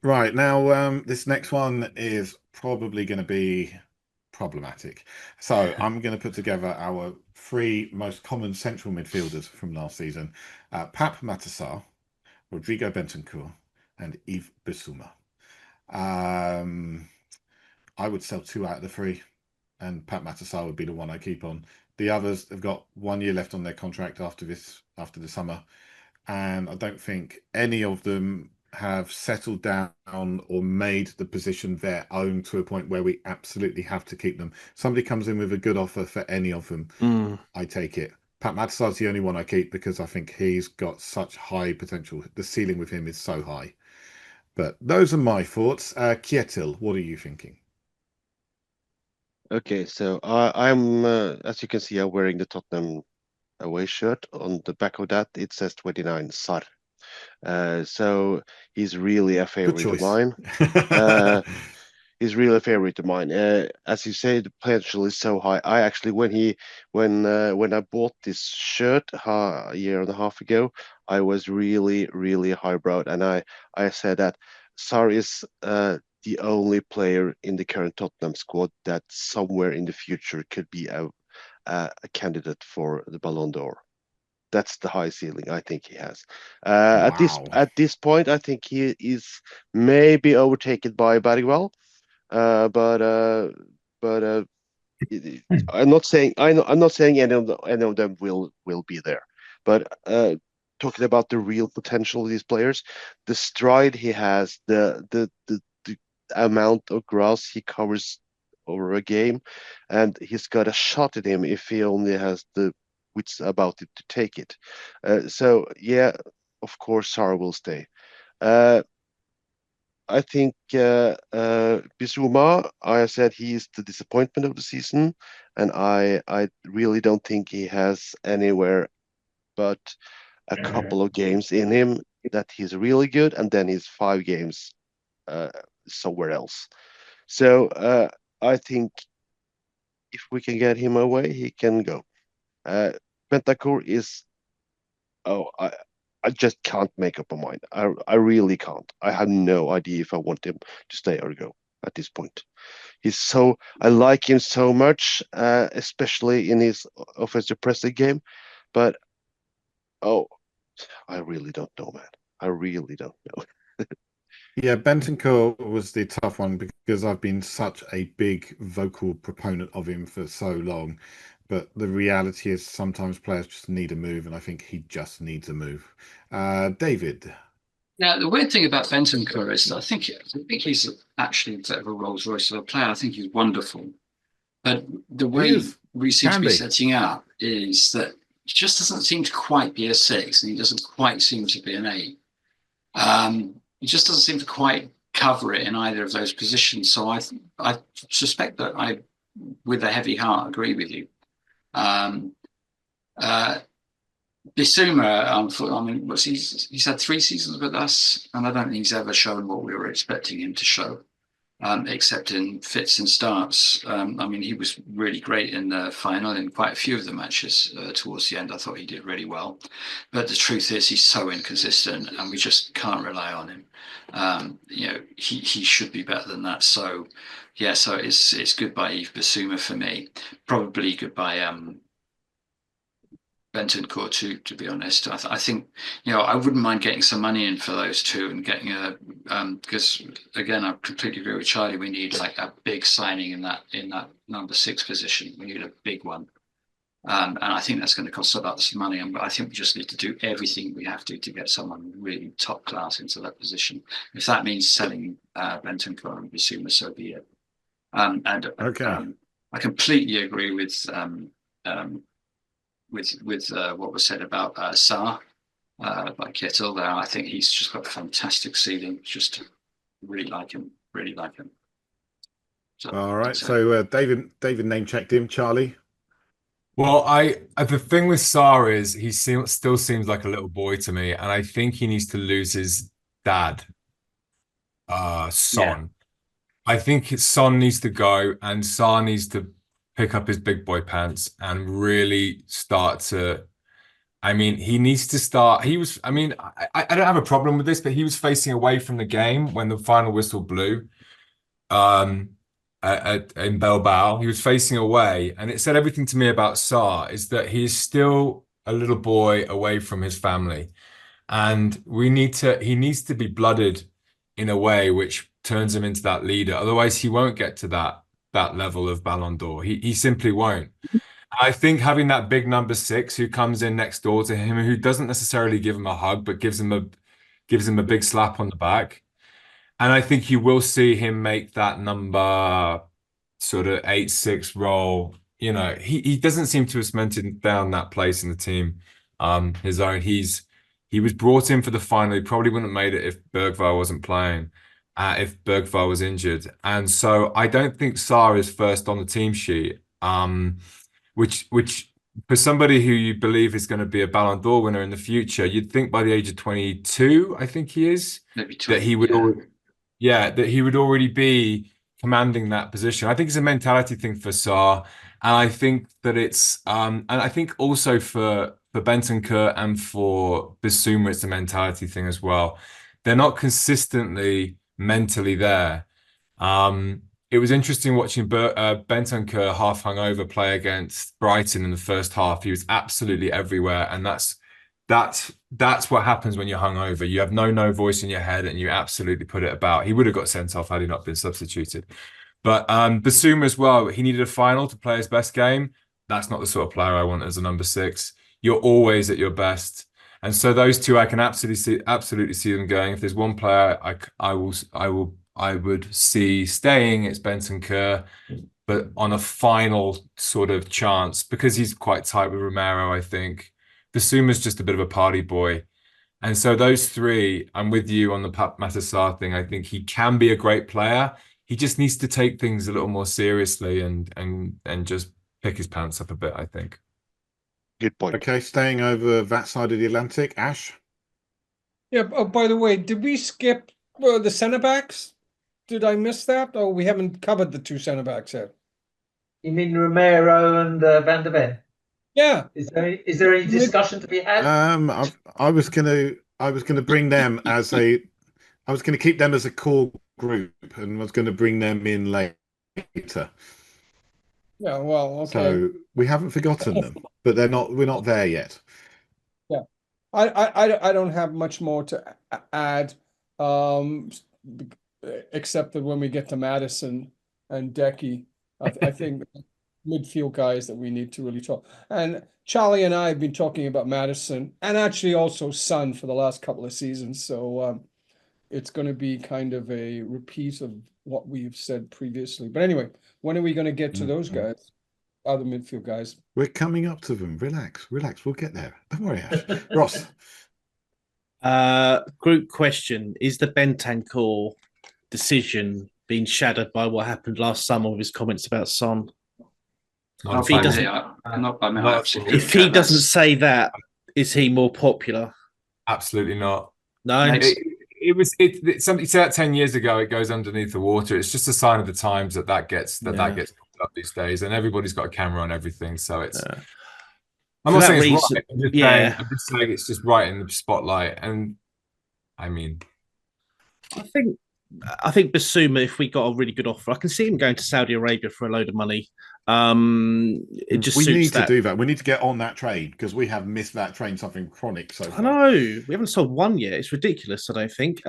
Right now, this next one is probably going to be problematic. So I'm going to put together our three most common central midfielders from last season: Pap Matasar, Rodrigo Bentancur, and Yves Bissouma. Um, I would sell two out of the three, and Pat Matasar would be the one I keep on. The others have got 1 year left on their contract after the summer, and I don't think any of them have settled down or made the position their own to a point where we absolutely have to keep them. Somebody comes in with a good offer for any of them, Mm. I take it. Pat Matasar's the only one I keep because I think he's got such high potential. The ceiling with him is so high. But those are my thoughts. Kjetil, what are you thinking? Okay, so I'm as you can see, I'm wearing the Tottenham away shirt. On the back of that, it says 29 Sarr. So he's really a Good favorite of choice. mine. Uh, he's really a favorite of mine. As you say, the potential is so high. I actually, when I bought this shirt a year and a half ago, I was really highbrow, and I said that Sarr is the only player in the current Tottenham squad that somewhere in the future could be a candidate for the Ballon d'Or. That's the high ceiling I think he has. Wow. At this point, I think he is maybe overtaken by Barrywell, uh, but uh, but I'm not saying I'm not saying any of them will be there. But talking about the real potential of these players, the stride he has, the amount of grass he covers over a game, and he's got a shot at him if he only has the wits about it to take it. So yeah, of course, Sarr will stay. Uh, I think Bissouma, I said he's the disappointment of the season, and I really don't think he has anywhere but a couple of games in him that he's really good, and then he's 5 games uh, somewhere else. So I think if we can get him away, he can go. Uh, Bentancur is oh I just can't make up my mind. I really can't. I have no idea if I want him to stay or go at this point. I like him so much, especially in his offensive pressing game. But oh, I really don't know, man. I really don't know. Yeah, Bentancur was the tough one because I've been such a big vocal proponent of him for so long. But the reality is sometimes players just need a move, and I think he just needs a move. David. Now, the weird thing about Bentancur is that I think he's actually a bit of a Rolls Royce of a player. I think he's wonderful. But the He way is. we seem to Can be be. setting up is that he just doesn't seem to quite be a six, and he doesn't quite seem to be an eight. He just doesn't seem to quite cover it in either of those positions. So I suspect that I, with a heavy heart, agree with you. Um, uh, Bissouma, I mean, he's had 3 seasons with us, and I don't think he's ever shown what we were expecting him to show, except in fits and starts. I mean, he was really great in the final in quite a few of the matches towards the end. I thought he did really well, but the truth is he's so inconsistent, and we just can't rely on him. He should be better than that. So, yeah, so it's goodbye Yves Bissouma for me. Probably goodbye Bentancur too, to be honest. I think, I wouldn't mind getting some money in for those two and getting because again, I completely agree with Charlie. We need like a big signing in that number six position. We need a big one. And I think that's going to cost a lot of money. And I think we just need to do everything we have to get someone really top class into that position. If that means selling Bentancur and Bissouma, so be it. And Okay. I completely agree um, with what was said about Sarr by Kjetil there. I think he's just got a fantastic ceiling. Just really like him, really like him. So All right. that's it. So David name checked him. Charlie. Well, the thing with Sarr is still seems like a little boy to me, and I think he needs to lose his dad, Yeah, Son. I think Son needs to go, and Sarr needs to pick up his big boy pants and really start to I mean, he needs to start. I don't have a problem with this, but he was facing away from the game when the final whistle blew. Um, in Bilbao, he was facing away, and it said everything to me about Sarr is that he is still a little boy away from his family, and he needs to be blooded in a way which turns him into that leader. Otherwise, he won't get to that level of Ballon d'Or. He simply won't. I think having that big number six who comes in next door to him, who doesn't necessarily give him a hug, but gives him a big slap on the back. And I think you will see him make that number sort of 8-6 role. You know, he doesn't seem to have cemented down that place in the team, his own. He was brought in for the final. He probably wouldn't have made it if Bergvall wasn't playing, if Bergvall was injured. And so I don't think Sarr is first on the team sheet. Which for somebody who you believe is going to be a Ballon d'Or winner in the future, you'd think by the age of 22, I think he is, Maybe 20, that he would that he would already be commanding that position. I think it's a mentality thing for Sarr, and I think that it's and I think also for Bentancur and for Bissouma, it's a mentality thing as well. They're not consistently mentally there. It was interesting watching Bentancur half hungover play against Brighton in the first half. He was absolutely everywhere, and that's what happens when you're hungover. You have no voice in your head, and you absolutely put it about. He would have got sent off had he not been substituted. But Bissouma as well. He needed a final to play his best game. That's not the sort of player I want as a number six. You're always at your best, and so those two I can absolutely see them going. If there's one player I would see staying, it's Bentancur, but on a final sort of chance, because he's quite tight with Romero, I think. Bissouma's just a bit of a party boy. And so those three, I'm with you on the Pape Matar Sarr thing. I think he can be a great player. He just needs to take things a little more seriously and just pick his pants up a bit, I think. Good point. Okay, staying over that side of the Atlantic, Ash? Yeah, oh, by the way, did we skip the centre backs? Did I miss that? Oh, we haven't covered the two centre backs yet. You mean Romero and Van der Ven? Yeah. Is there any discussion to be had? I was gonna bring them as I was gonna keep them as a core group and was gonna bring them in later. Yeah, well, okay. So we haven't forgotten them, but we're not there yet. Yeah. I don't have much more to add, except that when we get to Madison and Decky, I think midfield guys that we need to really talk. And Charlie and I have been talking about Madison and actually also Son for the last couple of seasons. So it's going to be kind of a repeat of what we've said previously. But anyway, when are we going to get to those guys, other midfield guys? We're coming up to them. Relax. We'll get there. Don't worry, Ash. Ross. Group question: is the Bentancur decision being shadowed by what happened last summer with his comments about Son? If he doesn't say that, is he more popular? Absolutely not. No. It's something he said 10 years ago. It goes underneath the water. It's just a sign of the times that gets pulled up these days, and everybody's got a camera on everything. So it's. I'm not saying it's right. I'm just saying it's just right in the spotlight. And I mean, I think Bissouma, if we got a really good offer, I can see him going to Saudi Arabia for a load of money. It just we need to do that. We need to get on that train because we have missed that train something chronic. So I know we haven't sold one yet. It's ridiculous. I don't think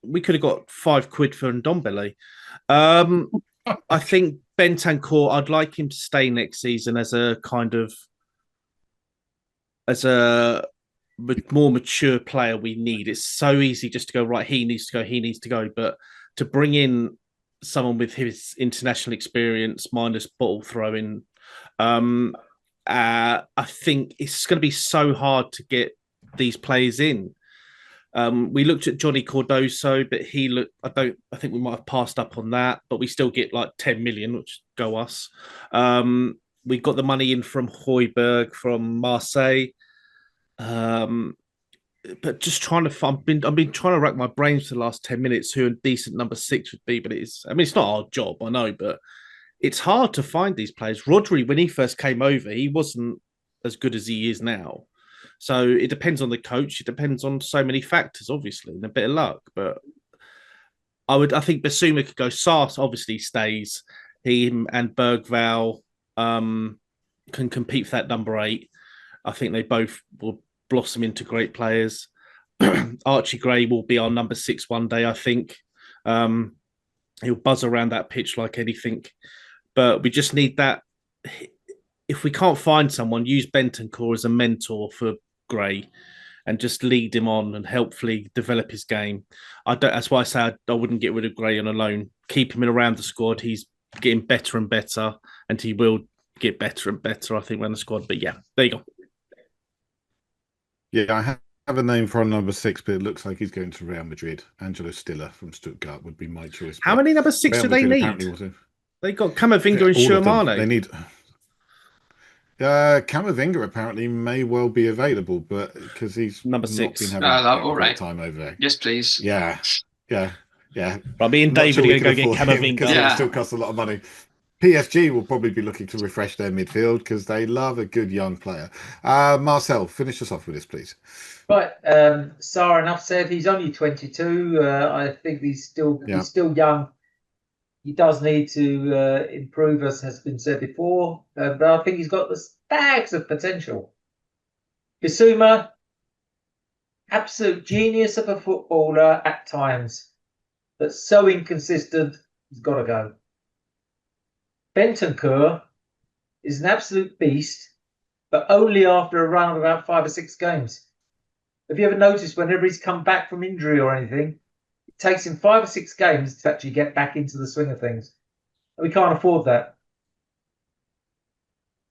we could have got £5 for Ndombele. I think Bentancur, I'd like him to stay next season as a more mature player we need. It's so easy just to go, right, he needs to go. But to bring in someone with his international experience, minus bottle throwing, I think it's going to be so hard to get these players in. We looked at Johnny Cardoso, but I think we might have passed up on that, but we still get like 10 million, which go us. We got the money in from Højbjerg, from Marcel. But just trying to I've been trying to rack my brains for the last 10 minutes who a decent number 6 would be, but it's not our job, I know, but it's hard to find these players. Rodri, when he first came over, he wasn't as good as he is now. So it depends on the coach. It depends on so many factors, obviously, and a bit of luck. But I think Bissouma could go. Sarr obviously stays. Him and Bergval can compete for that number 8. I think they both will blossom into great players. Archie Gray will be our number 6 one day, I think. He'll buzz around that pitch like anything. But we just need that. If we can't find someone, use Bentancur as a mentor for Gray and just lead him on and helpfully develop his game. That's why I say I wouldn't get rid of Gray on a loan. Keep him in around the squad. He's getting better and better, and he will get better and better, I think, around the squad. But yeah, there you go. Yeah, I have a name for a number 6, but it looks like he's going to Real Madrid. Angelo Stiller from Stuttgart would be my choice. How many number 6 do they need? They got Camavinga and Schumann. They need. Camavinga apparently may well be available, but because he's number 6, been having all right. time over there. Yes, please. Yeah. But me and David are going to go get Camavinga because it still costs a lot of money. PSG will probably be looking to refresh their midfield because they love a good young player. Marcel, finish us off with this, please. Right, Sarr, enough said. He's only 22. I think he's still young. He does need to improve, as has been said before, but I think he's got the bags of potential. Bissouma, absolute genius of a footballer at times, but so inconsistent, he's got to go. Bentancur is an absolute beast, but only after a run of about 5 or 6 games. Have you ever noticed whenever he's come back from injury or anything, it takes him 5 or 6 games to actually get back into the swing of things? And we can't afford that.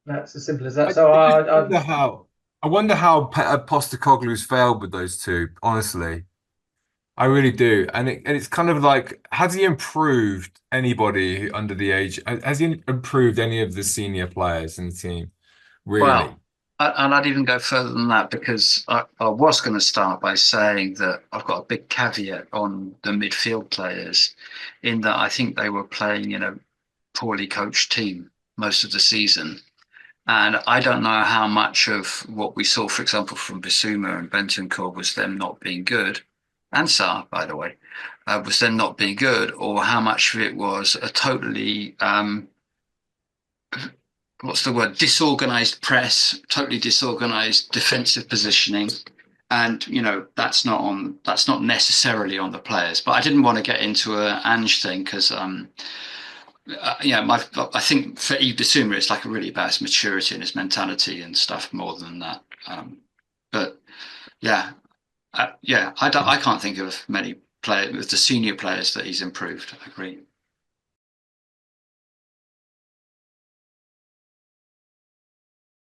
That's as simple as that. I wonder how Postecoglou's failed with those two, honestly. I really do. And it's kind of like, has he improved anybody under the age? Has he improved any of the senior players in the team? Really? Well, and I'd even go further than that, because I was going to start by saying that I've got a big caveat on the midfield players, in that I think they were playing in a poorly coached team most of the season. And I don't know how much of what we saw, for example, from Bissouma and Bentancur was them not being good, and Sarr, by the way, was them not being good, or how much of it was a totally, disorganized press, totally disorganized defensive positioning. And, that's not necessarily on the players. But I didn't want to get into an Ange thing because, I think for Yves Bissouma, it's like really about his maturity and his mentality and stuff more than that. I can't think of many players, with the senior players, that he's improved. I agree.